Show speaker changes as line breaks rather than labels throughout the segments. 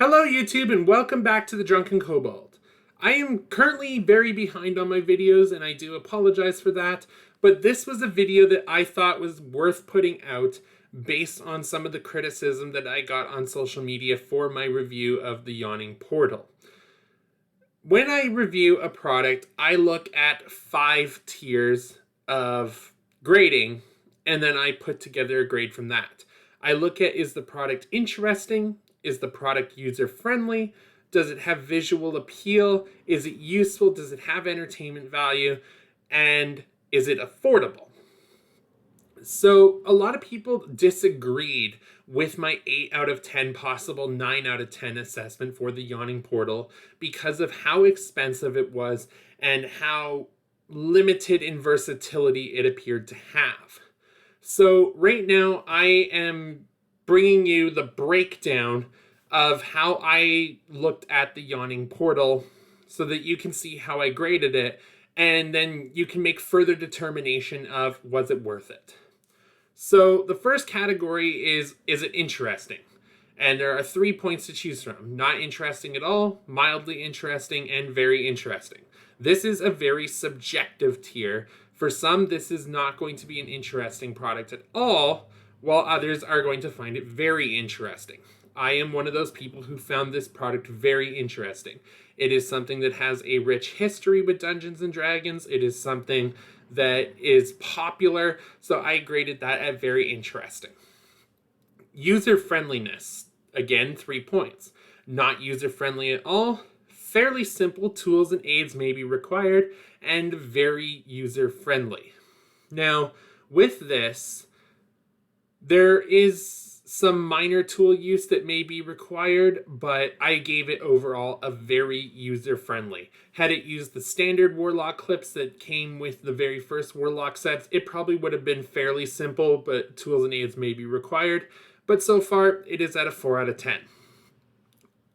Hello YouTube and welcome back to the Drunken Kobold. I am currently very behind on my videos and I do apologize for that, but this was a video that I thought was worth putting out based on some of the criticism that I got on social media for my review of the Yawning portal. When I review a product, I look at 5 tiers of grading and then I put together a grade from that. I look at, is the product interesting? Is the product user-friendly? Does it have visual appeal? Is it useful? Does it have entertainment value? And is it affordable? So a lot of people disagreed with my 8 out of 10 possible 9 out of 10 assessment for the Yawning portal because of how expensive it was and how limited in versatility it appeared to have. So right now I am bringing you the breakdown of how I looked at the Yawning portal so that you can see how I graded it, and then you can make further determination of was it worth it. So the first category is it interesting? And there are 3 points to choose from: not interesting at all, mildly interesting, and very interesting. This is a very subjective tier. For some, this is not going to be an interesting product at all, while others are going to find it very interesting. I am one of those people who found this product very interesting. It is something that has a rich history with Dungeons and Dragons. It is something that is popular, so I graded that at very interesting. User-friendliness, again, 3 points. Not user-friendly at all, fairly simple tools and aids may be required, and very user-friendly. Now, with this, there is some minor tool use that may be required, but I gave it overall a very user-friendly. Had it used the standard Warlock clips that came with the very first Warlock sets, it probably would have been fairly simple, but tools and aids may be required. But so far, it is at a 4 out of 10.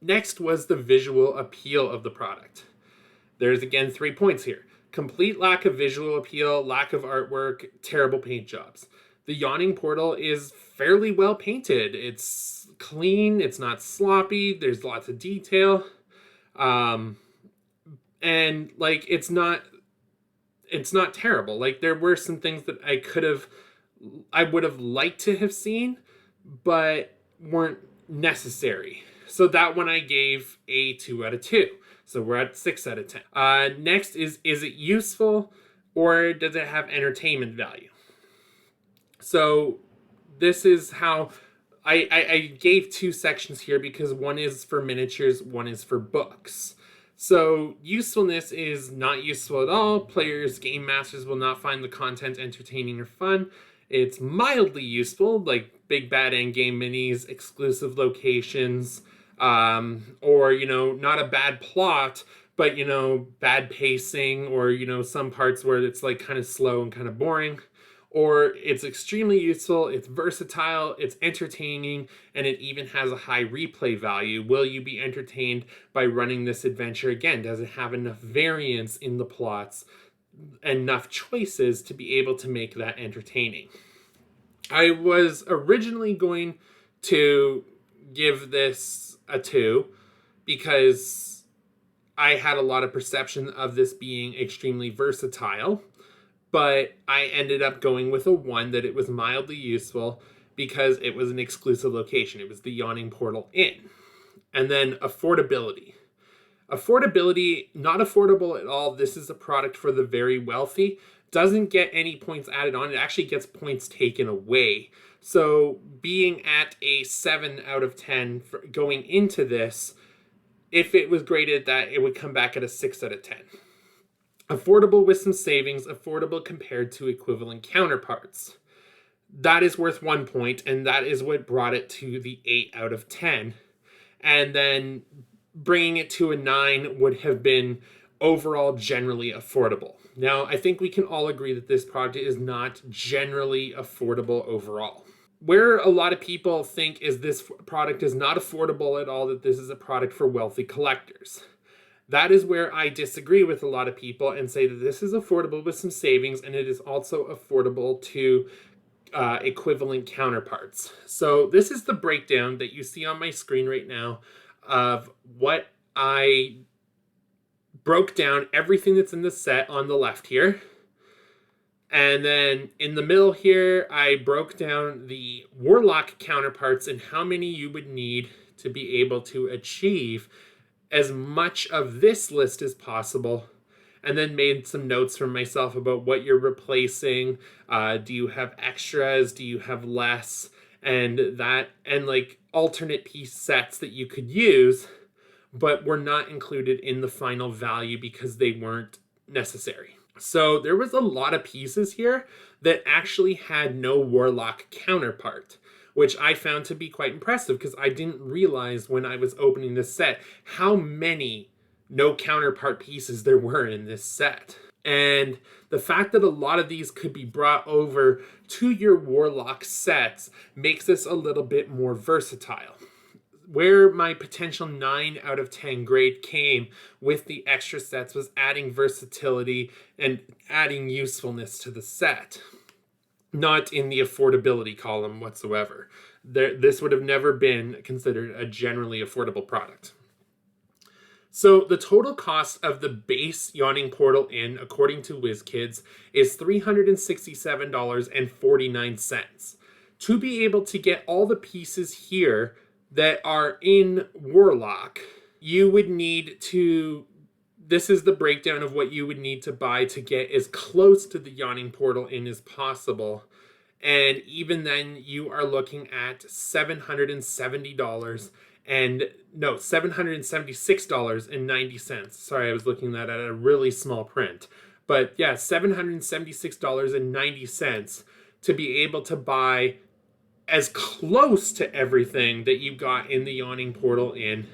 Next was the visual appeal of the product. There's again 3 points here. Complete lack of visual appeal, lack of artwork, terrible paint jobs. The Yawning portal is fairly well painted. It's clean, it's not sloppy, there's lots of detail. And like it's not terrible. Like there were some things that I would have liked to have seen, but weren't necessary. So that one I gave a 2 out of 2. So we're at 6 out of 10. Next is it useful or does it have entertainment value? So this is how I gave 2 sections here because one is for miniatures, one is for books. So usefulness is not useful at all. Players, game masters will not find the content entertaining or fun. It's mildly useful, like big bad endgame minis, exclusive locations, or, not a bad plot, but, bad pacing, or, some parts where it's like kind of slow and kind of boring. Or it's extremely useful, it's versatile, it's entertaining, and it even has a high replay value. Will you be entertained by running this adventure again? Does it have enough variance in the plots, enough choices to be able to make that entertaining? I was originally going to give this a 2 because I had a lot of perception of this being extremely versatile. But I ended up going with a 1 that it was mildly useful because it was an exclusive location. It was the Yawning Portal Inn. And then affordability. Affordability, not affordable at all. This is a product for the very wealthy. Doesn't get any points added on. It actually gets points taken away. So being at a 7 out of 10 for going into this, if it was graded that, it would come back at a 6 out of 10. Affordable with some savings, affordable compared to equivalent counterparts. That is worth 1 point, and that is what brought it to the 8 out of 10. And then bringing it to a 9 would have been overall generally affordable. Now, I think we can all agree that this product is not generally affordable overall. Where a lot of people think is this product is not affordable at all, that this is a product for wealthy collectors. That is where I disagree with a lot of people and say that this is affordable with some savings, and it is also affordable to equivalent counterparts. So this is the breakdown that you see on my screen right now of what I broke down everything that's in the set on the left here. And then in the middle here, I broke down the Warlock counterparts and how many you would need to be able to achieve as much of this list as possible. And then made some notes for myself about what you're replacing. Do you have extras? Do you have less? And like alternate piece sets that you could use, but were not included in the final value because they weren't necessary. So there was a lot of pieces here that actually had no Warlock counterpart, which I found to be quite impressive because I didn't realize when I was opening this set how many no counterpart pieces there were in this set. And the fact that a lot of these could be brought over to your Warlock sets makes this a little bit more versatile. Where my potential 9 out of 10 grade came with the extra sets was adding versatility and adding usefulness to the set, not in the affordability column whatsoever. This would have never been considered a generally affordable product. So the total cost of the base Yawning Portal Inn, according to WizKids, is $367.49. To be able to get all the pieces here that are in Warlock, you would need to, this is the breakdown of what you would need to buy to get as close to the Yawning Portal Inn as possible. And even then, you are looking at $776.90. Sorry, I was looking at a really small print. But yeah, $776.90 to be able to buy as close to everything that you got in the Yawning Portal Inn,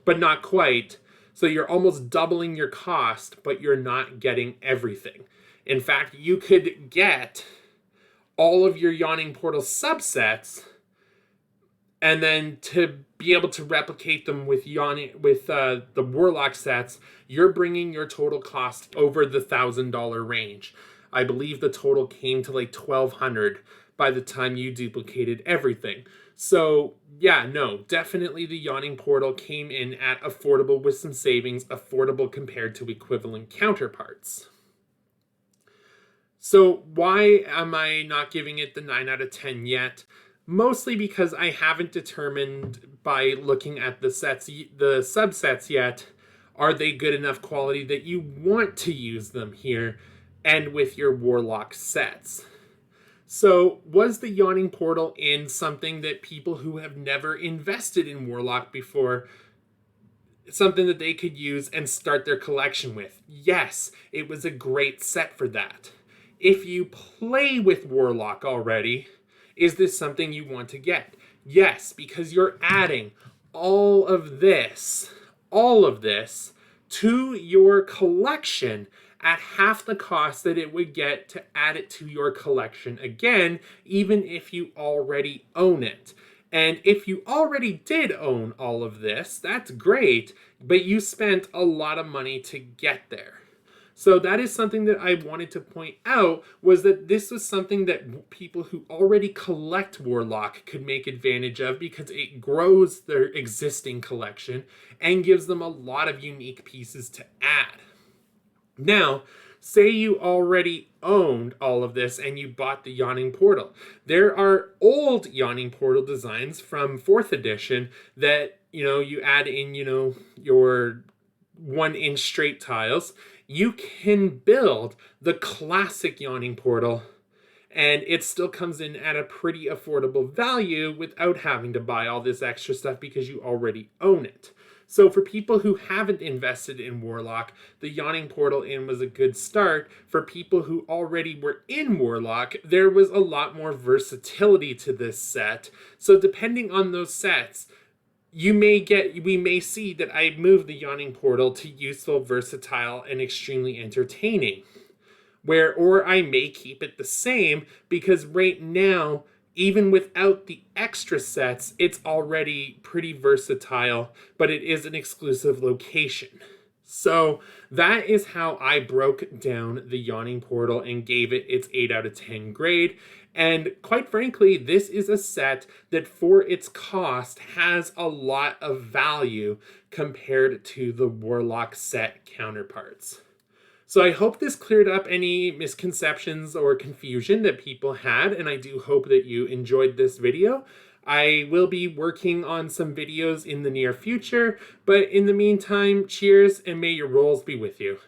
but not quite. So you're almost doubling your cost, but you're not getting everything. In fact, you could get all of your Yawning Portal subsets, and then to be able to replicate them with the Warlock sets, you're bringing your total cost over the $1,000 range. I believe the total came to like $1,200 by the time you duplicated everything. So yeah, no, definitely the Yawning Portal came in at affordable with some savings, affordable compared to equivalent counterparts. So why am I not giving it the 9 out of 10 yet? Mostly because I haven't determined by looking at the subsets yet, are they good enough quality that you want to use them here and with your Warlock sets. So was the Yawning Portal Inn something that people who have never invested in Warlock before, something that they could use and start their collection with? Yes, it was a great set for that. If you play with Warlock already, is this something you want to get? Yes, because you're adding all of this to your collection at half the cost that it would get to add it to your collection again, even if you already own it. And if you already did own all of this, that's great, but you spent a lot of money to get there. So that is something that I wanted to point out, was that this was something that people who already collect Warlock could make advantage of because it grows their existing collection and gives them a lot of unique pieces to add. Now, say you already owned all of this and you bought the Yawning Portal. There are old Yawning Portal designs from 4th edition that, you add in, your 1-inch straight tiles. You can build the classic Yawning Portal, and it still comes in at a pretty affordable value without having to buy all this extra stuff because you already own it. So for people who haven't invested in Warlock, the Yawning Portal Inn was a good start. For people who already were in Warlock, there was a lot more versatility to this set. So depending on those sets, we may see that I moved the Yawning Portal to useful, versatile, and extremely entertaining. Or I may keep it the same because right now, even without the extra sets, it's already pretty versatile, but it is an exclusive location. So that is how I broke down the Yawning Portal and gave it its 8 out of 10 grade. And quite frankly, this is a set that for its cost has a lot of value compared to the Warlock set counterparts. So I hope this cleared up any misconceptions or confusion that people had, and I do hope that you enjoyed this video. I will be working on some videos in the near future, but in the meantime, cheers and may your rolls be with you.